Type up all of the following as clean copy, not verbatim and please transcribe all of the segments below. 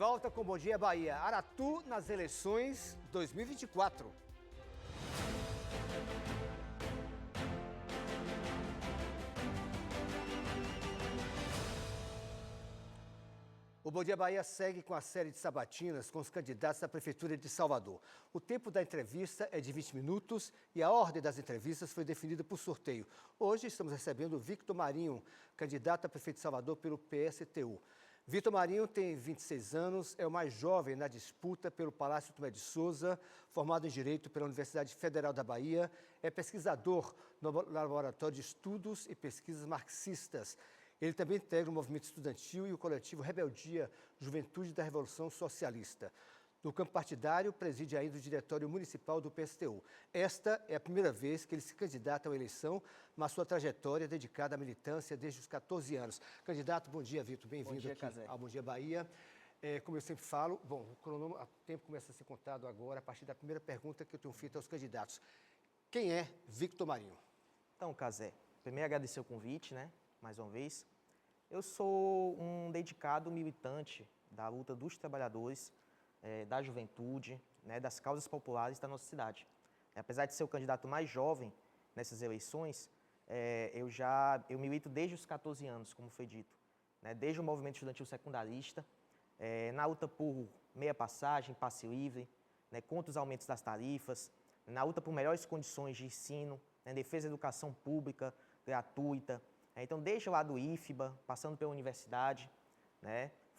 volta com Bom Dia Bahia. Aratu nas eleições 2024. O Bom Dia Bahia segue com a série de sabatinas com os candidatos à Prefeitura de Salvador. O tempo da entrevista é de 20 minutos e a ordem das entrevistas foi definida por sorteio. Hoje estamos recebendo o Victor Marinho, candidato a prefeito de Salvador pelo PSTU. Victor Marinho tem 26 anos, é o mais jovem na disputa pelo Palácio Tomé de Souza, formado em Direito pela Universidade Federal da Bahia, é pesquisador no Laboratório de Estudos e Pesquisas Marxistas. Ele também integra o movimento estudantil e o coletivo Rebeldia, Juventude da Revolução Socialista. No campo partidário, preside ainda o Diretório Municipal do PSTU. Esta é a primeira vez que ele se candidata a uma eleição, mas sua trajetória é dedicada à militância desde os 14 anos. Candidato, bom dia, Vitor. Bem-vindo aqui ao Bom Dia Bahia. Como eu sempre falo, o tempo começa a ser contado agora, a partir da primeira pergunta que eu tenho feito aos candidatos. Quem é Victor Marinho? Então, Cazé, primeiro agradecer o convite, mais uma vez. Eu sou um dedicado militante da luta dos trabalhadores, da juventude, das causas populares da nossa cidade. Apesar de ser o candidato mais jovem nessas eleições, eu milito desde os 14 anos, como foi dito, desde o movimento estudantil secundarista, na luta por meia passagem, passe livre, contra os aumentos das tarifas, na luta por melhores condições de ensino, defesa da educação pública, gratuita. Então, desde lá do IFBA, passando pela universidade,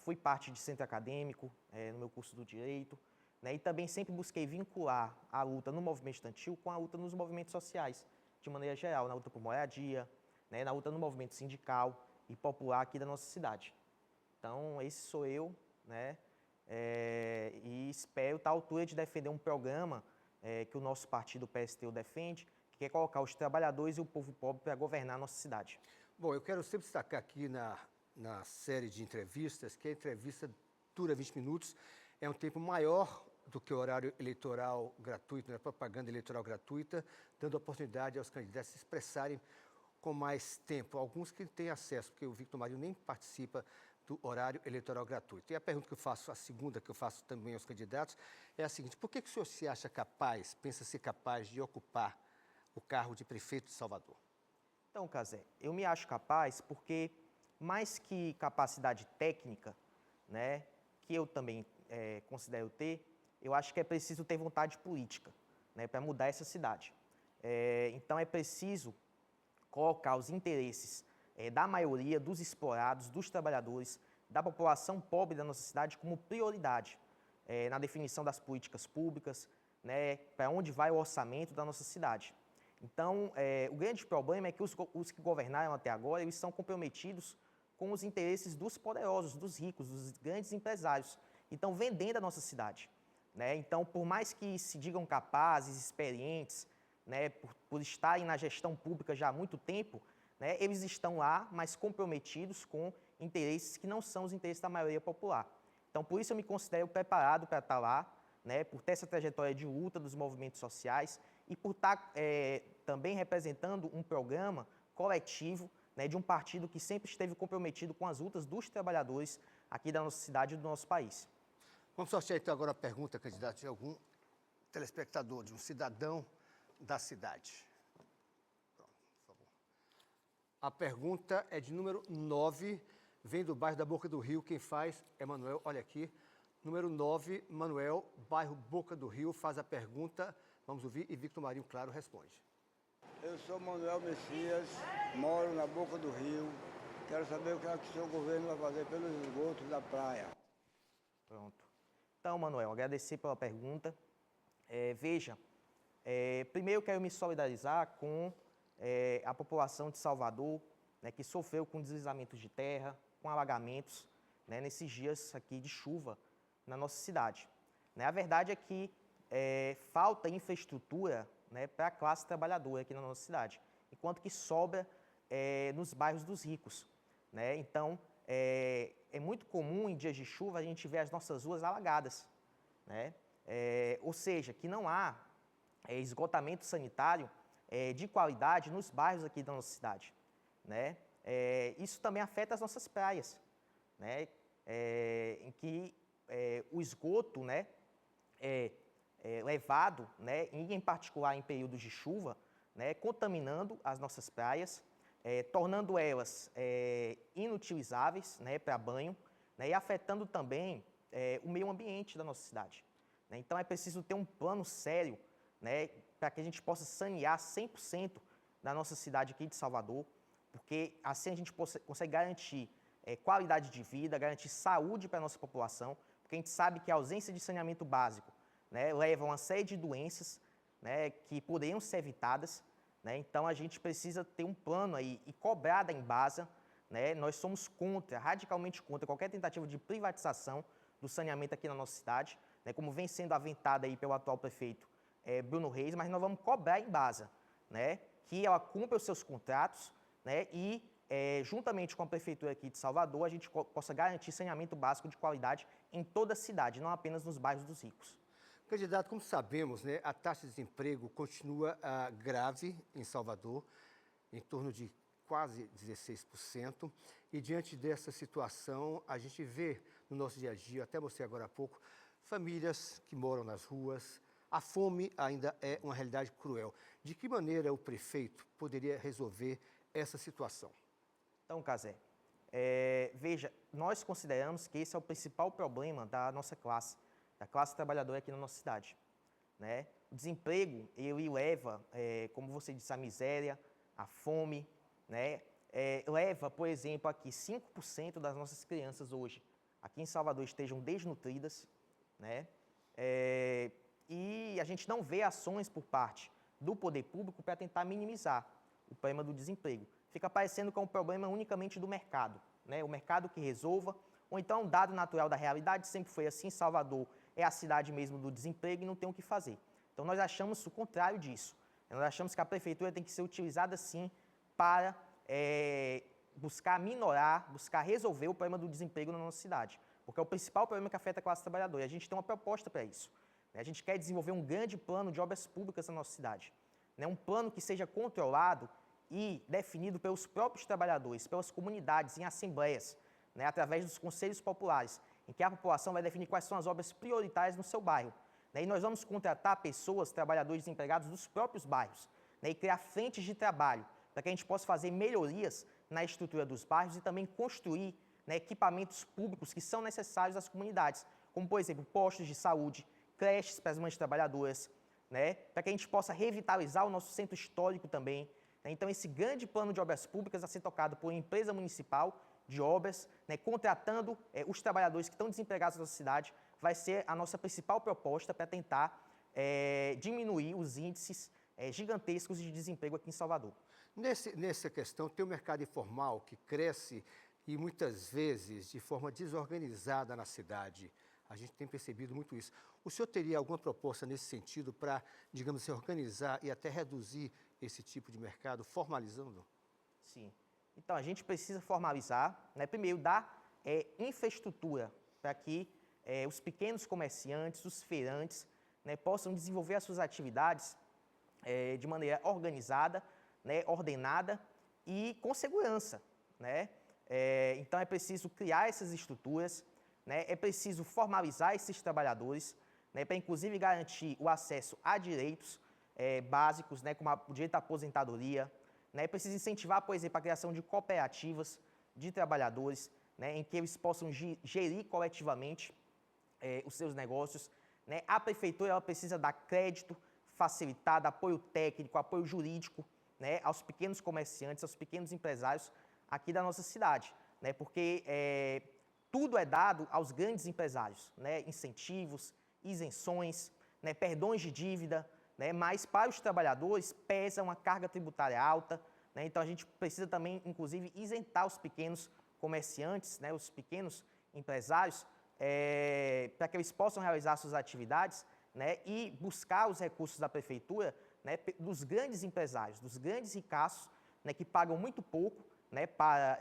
fui parte de centro acadêmico no meu curso do Direito, e também sempre busquei vincular a luta no movimento estudantil com a luta nos movimentos sociais, de maneira geral, na luta por moradia, na luta no movimento sindical e popular aqui da nossa cidade. Então, esse sou eu, e espero estar à altura de defender um programa que o nosso partido, o PSTU, defende, que é colocar os trabalhadores e o povo pobre para governar a nossa cidade. Bom, eu quero sempre destacar aqui na série de entrevistas que a entrevista dura 20 minutos, é um tempo maior do que o horário eleitoral gratuito, propaganda eleitoral gratuita, dando oportunidade aos candidatos se expressarem com mais tempo. Alguns que têm acesso, porque o Victor Marinho nem participa do horário eleitoral gratuito. E a pergunta que eu faço, a segunda que eu faço também aos candidatos, é a seguinte: por que o senhor se acha capaz, pensa ser capaz de ocupar o cargo de prefeito de Salvador? Então, Cazé, eu me acho capaz porque, mais que capacidade técnica, que eu também considero ter, eu acho que é preciso ter vontade política, para mudar essa cidade. Então, é preciso colocar os interesses da maioria, dos explorados, dos trabalhadores, da população pobre da nossa cidade como prioridade na definição das políticas públicas, para onde vai o orçamento da nossa cidade. Então, o grande problema é que os que governaram até agora, eles são comprometidos com os interesses dos poderosos, dos ricos, dos grandes empresários. Então, vendendo a nossa cidade. Então, por mais que se digam capazes, experientes, por estarem na gestão pública já há muito tempo, eles estão lá, mas comprometidos com interesses que não são os interesses da maioria popular. Então, por isso eu me considero preparado para estar lá, por ter essa trajetória de luta dos movimentos sociais e por estar também representando um programa coletivo de um partido que sempre esteve comprometido com as lutas dos trabalhadores aqui da nossa cidade e do nosso país. Vamos sortear então agora a pergunta, candidato, de algum telespectador, de um cidadão da cidade. Pronto, por favor. A pergunta é de número 9, vem do bairro da Boca do Rio, quem faz é Manuel, olha aqui. Número 9, Manuel, bairro Boca do Rio, faz a pergunta, vamos ouvir, e Victor Marinho, claro, responde. Eu sou Manuel Messias, moro na Boca do Rio, quero saber o que o seu governo vai fazer pelos esgotos da praia. Pronto. Então, Manuel, agradecer pela pergunta. Veja, primeiro eu quero me solidarizar com a população de Salvador, que sofreu com deslizamentos de terra, com alagamentos, nesses dias aqui de chuva na nossa cidade. A verdade é que falta infraestrutura para a classe trabalhadora aqui na nossa cidade, enquanto que sobra nos bairros dos ricos. Então, é muito comum em dias de chuva a gente ver as nossas ruas alagadas. Ou seja, que não há esgotamento sanitário de qualidade nos bairros aqui da nossa cidade. Isso também afeta as nossas praias, em que o esgoto, né, levado, né, e em particular em períodos de chuva, né, contaminando as nossas praias, tornando elas inutilizáveis, né, para banho, né, e afetando também o meio ambiente da nossa cidade, né? Então é preciso ter um plano sério, né, para que a gente possa sanear 100% da nossa cidade aqui de Salvador, porque assim a gente consegue garantir qualidade de vida, garantir saúde para a nossa população, porque a gente sabe que a ausência de saneamento básico, né, leva a uma série de doenças, né, que poderiam ser evitadas, né? Então a gente precisa ter um plano aí e cobrar da Embasa, né? Nós somos contra, radicalmente contra qualquer tentativa de privatização do saneamento aqui na nossa cidade, né, como vem sendo aventada aí pelo atual prefeito Bruno Reis, mas nós vamos cobrar a Embasa, né, que ela cumpra os seus contratos, né, e juntamente com a prefeitura aqui de Salvador, a gente possa garantir saneamento básico de qualidade em toda a cidade, não apenas nos bairros dos ricos. Candidato, como sabemos, né, a taxa de desemprego continua grave em Salvador, em torno de quase 16%. E diante dessa situação, a gente vê no nosso dia a dia, até mostrei agora há pouco, famílias que moram nas ruas. A fome ainda é uma realidade cruel. De que maneira o prefeito poderia resolver essa situação? Então, Cazé, veja, nós consideramos que esse é o principal problema da nossa classe, da classe trabalhadora aqui na nossa cidade, né? O desemprego, ele leva, como você disse, a miséria, a fome, né? Leva, por exemplo, aqui 5% das nossas crianças hoje, aqui em Salvador, estejam desnutridas, né? E a gente não vê ações por parte do poder público para tentar minimizar o problema do desemprego. Fica parecendo que é um problema unicamente do mercado, né? O mercado que resolva, ou então é um dado natural da realidade, sempre foi assim, Salvador é a cidade mesmo do desemprego e não tem o que fazer. Então nós achamos o contrário disso. Nós achamos que a prefeitura tem que ser utilizada sim para buscar minorar, buscar resolver o problema do desemprego na nossa cidade, porque é o principal problema que afeta a classe trabalhadora. E a gente tem uma proposta para isso, né? A gente quer desenvolver um grande plano de obras públicas na nossa cidade, né? Um plano que seja controlado e definido pelos próprios trabalhadores, pelas comunidades, em assembleias, né? Através dos conselhos populares, em que a população vai definir quais são as obras prioritárias no seu bairro, né? E nós vamos contratar pessoas, trabalhadores desempregados dos próprios bairros, né? E criar frentes de trabalho para que a gente possa fazer melhorias na estrutura dos bairros e também construir, né, equipamentos públicos que são necessários às comunidades, como, por exemplo, postos de saúde, creches para as mães trabalhadoras, né, para que a gente possa revitalizar o nosso centro histórico também, né? Então, esse grande plano de obras públicas a ser tocado por uma empresa municipal de obras, né, contratando os trabalhadores que estão desempregados na cidade, vai ser a nossa principal proposta para tentar diminuir os índices gigantescos de desemprego aqui em Salvador. Nessa questão, tem o mercado informal que cresce e muitas vezes de forma desorganizada na cidade. A gente tem percebido muito isso. O senhor teria alguma proposta nesse sentido para, digamos, se organizar e até reduzir esse tipo de mercado, formalizando? Sim. Então, a gente precisa formalizar, né, primeiro, dar infraestrutura para que os pequenos comerciantes, os feirantes, né, possam desenvolver as suas atividades de maneira organizada, né, ordenada e com segurança, né? Então é preciso criar essas estruturas, né? É preciso formalizar esses trabalhadores, né, para inclusive garantir o acesso a direitos básicos, né, como o direito à aposentadoria, né? É preciso incentivar, por exemplo, a criação de cooperativas de trabalhadores, né, em que eles possam gerir coletivamente os seus negócios, né? A prefeitura ela precisa dar crédito facilitado, apoio técnico, apoio jurídico, né, aos pequenos comerciantes, aos pequenos empresários aqui da nossa cidade, né, porque tudo é dado aos grandes empresários, né, incentivos, isenções, né, perdões de dívida, né, mas para os trabalhadores pesa uma carga tributária alta, né, então a gente precisa também, inclusive, isentar os pequenos comerciantes, né, os pequenos empresários, para que eles possam realizar suas atividades, né, e buscar os recursos da prefeitura, né, dos grandes empresários, dos grandes ricaços, né, que pagam muito pouco, né, para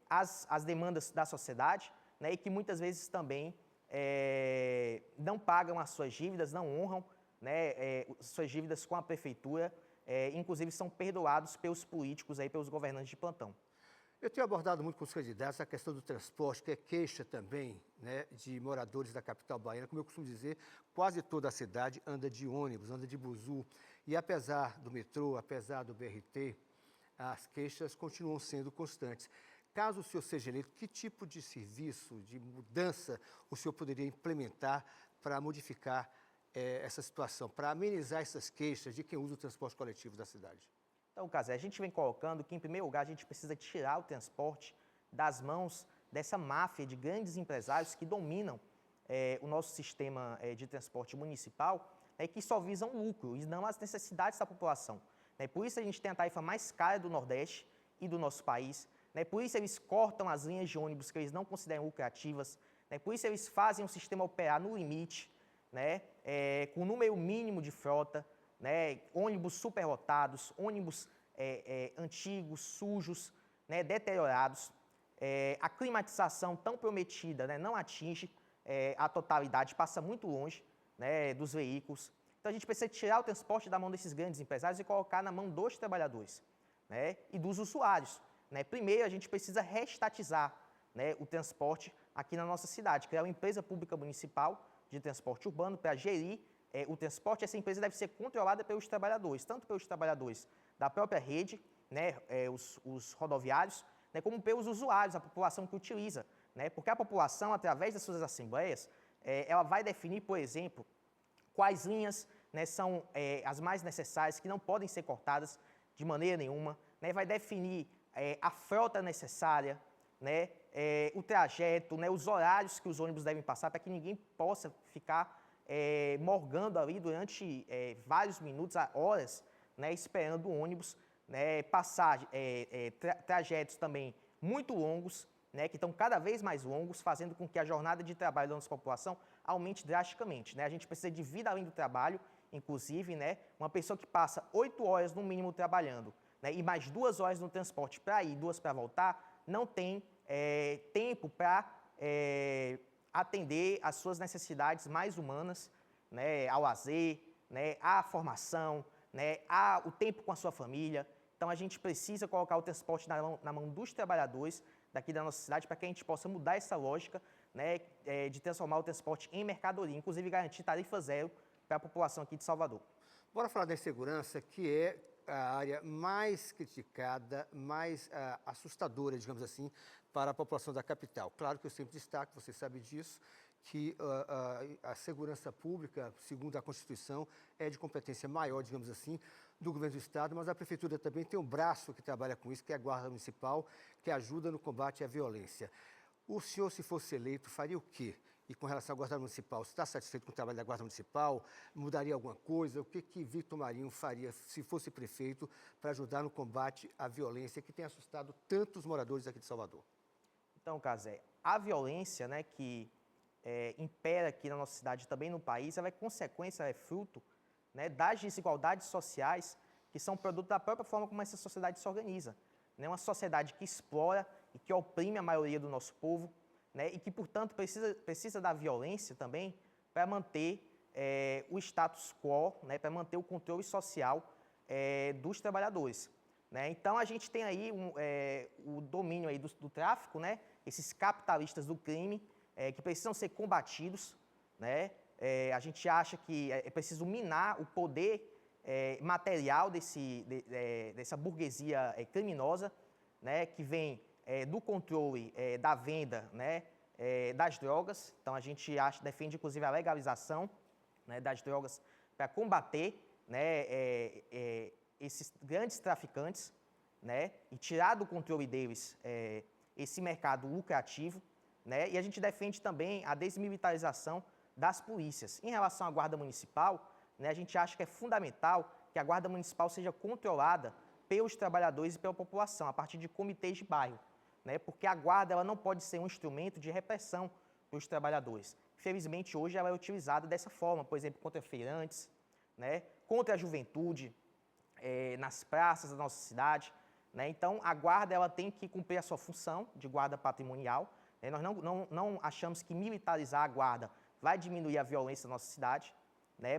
as demandas da sociedade, né, e que muitas vezes também não pagam as suas dívidas, não honram, né, suas dívidas com a prefeitura, inclusive são perdoados pelos políticos, aí, pelos governantes de plantão. Eu tenho abordado muito com os candidatos a questão do transporte, que é queixa também, né, de moradores da capital baiana. Como eu costumo dizer, quase toda a cidade anda de ônibus, anda de buzu. E apesar do metrô, apesar do BRT, as queixas continuam sendo constantes. Caso o senhor seja eleito, que tipo de serviço, de mudança o senhor poderia implementar para modificar essa situação, para amenizar essas queixas de quem usa o transporte coletivo da cidade? Então, Casé, a gente vem colocando que, em primeiro lugar, a gente precisa tirar o transporte das mãos dessa máfia de grandes empresários que dominam o nosso sistema de transporte municipal, que só visam lucro e não as necessidades da população. Por isso a gente tem a tarifa mais cara do Nordeste e do nosso país. Por isso eles cortam as linhas de ônibus que eles não consideram lucrativas. Por isso eles fazem o sistema operar no limite, com um número mínimo de frota, ônibus superlotados, ônibus antigos, sujos, deteriorados. A climatização tão prometida não atinge a totalidade, passa muito longe dos veículos. Então a gente precisa tirar o transporte da mão desses grandes empresários e colocar na mão dos trabalhadores e dos usuários. Primeiro, a gente precisa reestatizar o transporte aqui na nossa cidade, criar uma empresa pública municipal de transporte urbano para gerir o transporte. Essa empresa deve ser controlada pelos trabalhadores, tanto pelos trabalhadores da própria rede, os rodoviários, como pelos usuários, a população que utiliza. Porque a população, através das suas assembleias, ela vai definir, por exemplo, quais linhas são as mais necessárias, que não podem ser cortadas de maneira nenhuma, vai definir a frota necessária, o trajeto, os horários que os ônibus devem passar, para que ninguém possa ficar morgando ali durante vários minutos, horas, esperando o ônibus, passar trajetos também muito longos, que estão cada vez mais longos, fazendo com que a jornada de trabalho da nossa população aumente drasticamente. A gente precisa de vida além do trabalho, inclusive, uma pessoa que passa 8 horas no mínimo trabalhando, e mais 2 horas no transporte para ir, 2 para voltar, não tem tempo para atender às suas necessidades mais humanas, ao lazer, à formação, ao tempo com a sua família. Então, a gente precisa colocar o transporte na mão dos trabalhadores daqui da nossa cidade para que a gente possa mudar essa lógica de transformar o transporte em mercadoria, inclusive garantir tarifa zero para a população aqui de Salvador. Bora falar da insegurança, que é a área mais criticada, mais assustadora, digamos assim, para a população da capital. Claro que eu sempre destaco, você sabe disso, que a segurança pública, segundo a Constituição, é de competência maior, digamos assim, do governo do Estado, mas a Prefeitura também tem um braço que trabalha com isso, que é a Guarda Municipal, que ajuda no combate à violência. O senhor, se fosse eleito, faria o quê? E com relação à Guarda Municipal, você está satisfeito com o trabalho da Guarda Municipal? Mudaria alguma coisa? O que Victor Marinho faria, se fosse prefeito, para ajudar no combate à violência que tem assustado tantos moradores aqui de Salvador? Então, Casé, a violência que impera aqui na nossa cidade e também no país, ela é consequência, ela é fruto das desigualdades sociais que são produto da própria forma como essa sociedade se organiza. Uma sociedade que explora e que oprime a maioria do nosso povo, e que, portanto, precisa da violência também para manter o status quo, para manter o controle social dos trabalhadores. Então, a gente tem aí o domínio aí do tráfico, esses capitalistas do crime, que precisam ser combatidos. A gente acha que é preciso minar o poder material dessa burguesia criminosa, que vem do controle da venda das drogas. Então, a gente defende, inclusive, a legalização das drogas para combater esses grandes traficantes e tirar do controle deles esse mercado lucrativo. E a gente defende também a desmilitarização das polícias. Em relação à Guarda Municipal, a gente acha que é fundamental que a Guarda Municipal seja controlada pelos trabalhadores e pela população, a partir de comitês de bairro, porque a Guarda ela não pode ser um instrumento de repressão dos trabalhadores. Infelizmente, hoje ela é utilizada dessa forma, por exemplo, contra feirantes, contra a juventude, nas praças da nossa cidade. Então, a Guarda ela tem que cumprir a sua função de guarda patrimonial. Nós não achamos que militarizar a Guarda vai diminuir a violência na nossa cidade,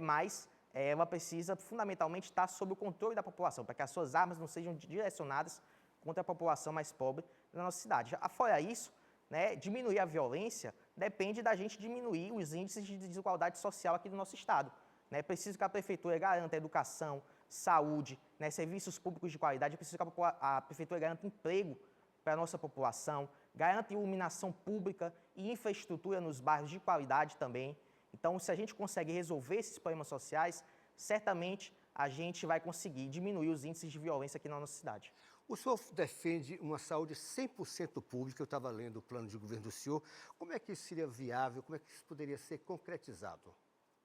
mas ela precisa fundamentalmente estar sob o controle da população, para que as suas armas não sejam direcionadas contra a população mais pobre, na nossa cidade. Fora isso, né, diminuir a violência depende da gente diminuir os índices de desigualdade social aqui do nosso estado. É preciso que a prefeitura garanta educação, saúde, né, serviços públicos de qualidade, é preciso que a prefeitura garanta emprego para a nossa população, garanta iluminação pública e infraestrutura nos bairros de qualidade também. Então, se a gente consegue resolver esses problemas sociais, certamente a gente vai conseguir diminuir os índices de violência aqui na nossa cidade. O senhor defende uma saúde 100% pública, eu estava lendo o plano de governo do senhor. Como é que isso seria viável, como é que isso poderia ser concretizado?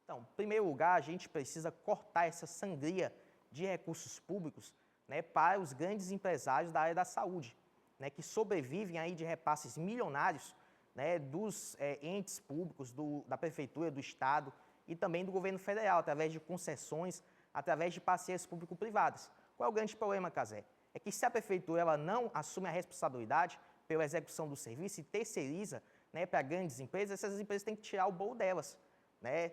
Então, em primeiro lugar, a gente precisa cortar essa sangria de recursos públicos, né, para os grandes empresários da área da saúde, né, que sobrevivem aí de repasses milionários, né, dos entes públicos, da prefeitura, do estado e também do governo federal, através de concessões, através de parcerias público-privadas. Qual é o grande problema, Cazé? É que se a prefeitura ela não assume a responsabilidade pela execução do serviço e terceiriza, né, para grandes empresas, essas empresas têm que tirar o bolo delas, né,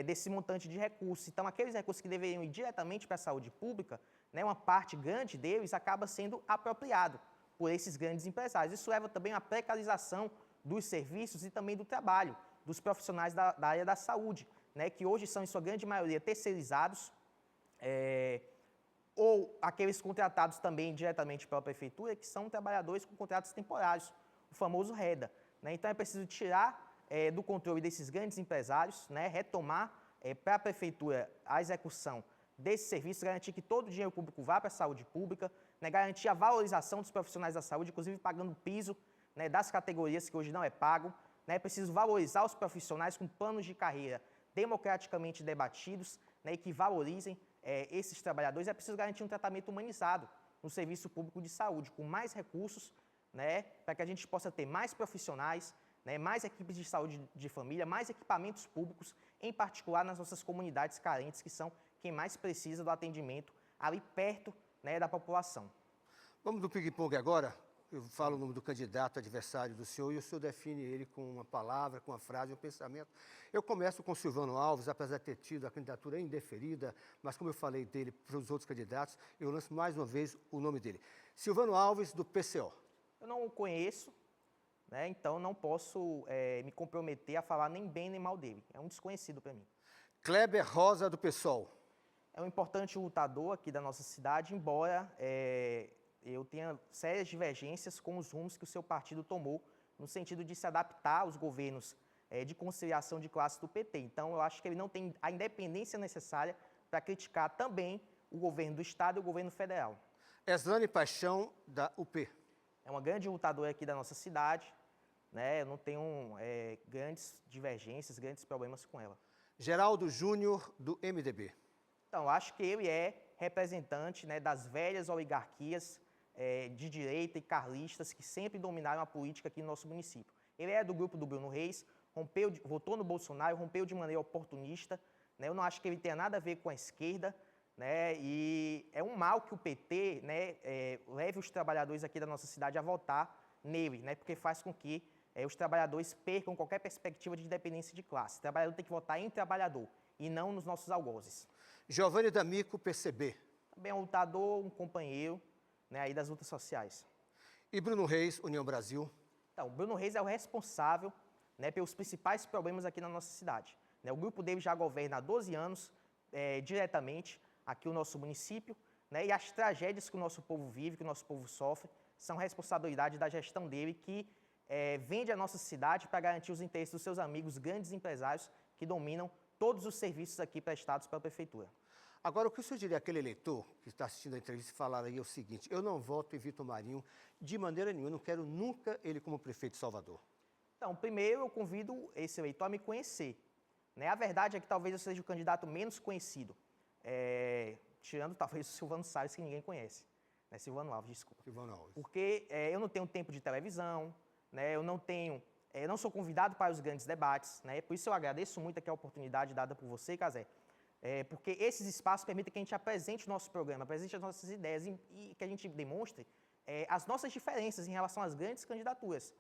desse montante de recursos. Então, aqueles recursos que deveriam ir diretamente para a saúde pública, né, uma parte grande deles acaba sendo apropriado por esses grandes empresários. Isso leva também à precarização dos serviços e também do trabalho dos profissionais da área da saúde, né, que hoje são, em sua grande maioria, terceirizados, ou aqueles contratados também diretamente pela prefeitura, que são trabalhadores com contratos temporários, o famoso REDA. Né? Então, é preciso tirar do controle desses grandes empresários, né, retomar para a prefeitura a execução desse serviço, garantir que todo o dinheiro público vá para a saúde pública, né, garantir a valorização dos profissionais da saúde, inclusive pagando o piso, né, das categorias que hoje não é pago. É preciso valorizar os profissionais com planos de carreira democraticamente debatidos, né, e que valorizem esses trabalhadores. É preciso garantir um tratamento humanizado no serviço público de saúde, com mais recursos, né, para que a gente possa ter mais profissionais, né, mais equipes de saúde de família, mais equipamentos públicos, em particular nas nossas comunidades carentes, que são quem mais precisa do atendimento ali perto, né, da população. Vamos do ping-pong agora? Eu falo o nome do candidato adversário do senhor e o senhor define ele com uma palavra, com uma frase, um pensamento. Eu começo com Silvano Alves, apesar de ter tido a candidatura indeferida, mas como eu falei dele para os outros candidatos, eu lanço mais uma vez o nome dele. Silvano Alves, do PCO. Eu não o conheço, né, então não posso me comprometer a falar nem bem nem mal dele. É um desconhecido para mim. Kleber Rosa, do PSOL. É um importante lutador aqui da nossa cidade, embora eu tenha sérias divergências com os rumos que o seu partido tomou, no sentido de se adaptar aos governos de conciliação de classe do PT. Então, eu acho que ele não tem a independência necessária para criticar também o governo do Estado e o governo federal. Eslane Paixão, da UP. É uma grande lutadora aqui da nossa cidade, né? Eu não tenho grandes divergências, grandes problemas com ela. Geraldo Júnior, do MDB. Então, eu acho que ele é representante, né, das velhas oligarquias de direita e carlistas que sempre dominaram a política aqui no nosso município. Ele é do grupo do Bruno Reis, votou no Bolsonaro, rompeu de maneira oportunista, né? Eu não acho que ele tenha nada a ver com a esquerda, né? E é um mal que o PT, né, leve os trabalhadores aqui da nossa cidade a votar nele, né? Porque faz com que os trabalhadores percam qualquer perspectiva de independência de classe. O trabalhador tem que votar em trabalhador e não nos nossos algozes. Giovanni D'Amico, PCB. Também é um lutador, um companheiro, né, aí das lutas sociais. E Bruno Reis, União Brasil. Então, o Bruno Reis é o responsável, né, pelos principais problemas aqui na nossa cidade. Né, o grupo dele já governa há 12 anos diretamente aqui o nosso município, né, e as tragédias que o nosso povo vive, que o nosso povo sofre, são responsabilidade da gestão dele, que vende a nossa cidade para garantir os interesses dos seus amigos, grandes empresários, que dominam todos os serviços aqui prestados pela prefeitura. Agora, o que o senhor diria àquele eleitor que está assistindo a entrevista e falar aí é o seguinte: eu não voto em Vitor Marinho de maneira nenhuma, eu não quero nunca ele como prefeito de Salvador. Então, primeiro eu convido esse eleitor a me conhecer. Né? A verdade é que talvez eu seja o candidato menos conhecido, tirando talvez o Silvano Salles, que ninguém conhece. Né? Silvano Alves, desculpa. Silvano Alves. Porque eu não tenho tempo de televisão, né? Eu não sou convidado para os grandes debates, né? Por isso eu agradeço muito aqui a oportunidade dada por você, Cazé, porque esses espaços permitem que a gente apresente o nosso programa, apresente as nossas ideias e que a gente demonstre as nossas diferenças em relação às grandes candidaturas,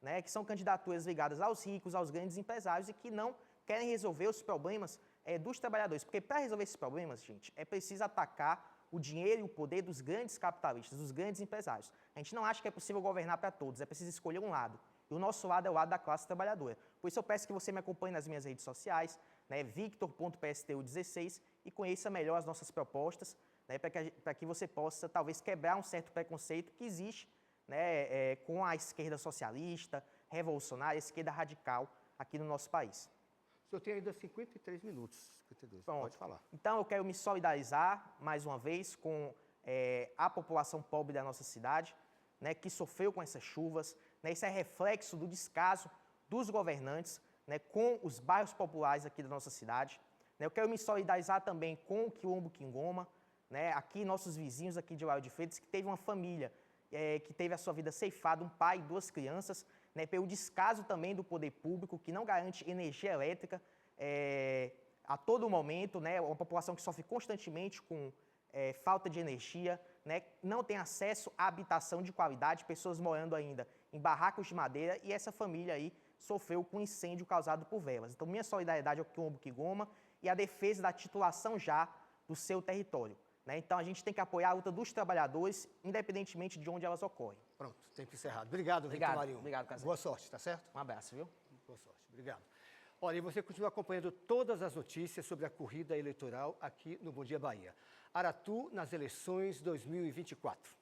né? Que são candidaturas ligadas aos ricos, aos grandes empresários e que não querem resolver os problemas dos trabalhadores. Porque para resolver esses problemas, gente, é preciso atacar o dinheiro e o poder dos grandes capitalistas, dos grandes empresários. A gente não acha que é possível governar para todos, é preciso escolher um lado. E o nosso lado é o lado da classe trabalhadora. Por isso eu peço que você me acompanhe nas minhas redes sociais, né, victor.pstu16, e conheça melhor as nossas propostas, né, para que você possa, talvez, quebrar um certo preconceito que existe, né, com a esquerda socialista, revolucionária, a esquerda radical aqui no nosso país. O senhor tem ainda 53 minutos, 52, pode falar. Então, eu quero me solidarizar, mais uma vez, com a população pobre da nossa cidade, né, que sofreu com essas chuvas, né, isso é reflexo do descaso dos governantes, né, com os bairros populares aqui da nossa cidade. Né, eu quero me solidarizar também com o Quilombo Quingoma, né, aqui nossos vizinhos aqui de Lauro de Freitas, que teve uma família que teve a sua vida ceifada, um pai e 2 crianças, né, pelo descaso também do poder público, que não garante energia elétrica a todo momento, né, uma população que sofre constantemente com falta de energia, né, não tem acesso à habitação de qualidade, pessoas morando ainda em barracos de madeira, e essa família aí sofreu com incêndio causado por velas. Então, minha solidariedade ao Quilombo Quingoma e a defesa da titulação já do seu território. Né? Então, a gente tem que apoiar a luta dos trabalhadores, independentemente de onde elas ocorrem. Pronto, tempo encerrado. Obrigado, Victor Marinho. Obrigado, Casé. Boa sorte, tá certo? Um abraço, viu? Boa sorte, obrigado. Olha, e você continua acompanhando todas as notícias sobre a corrida eleitoral aqui no Bom Dia Bahia. Aratu nas eleições 2024.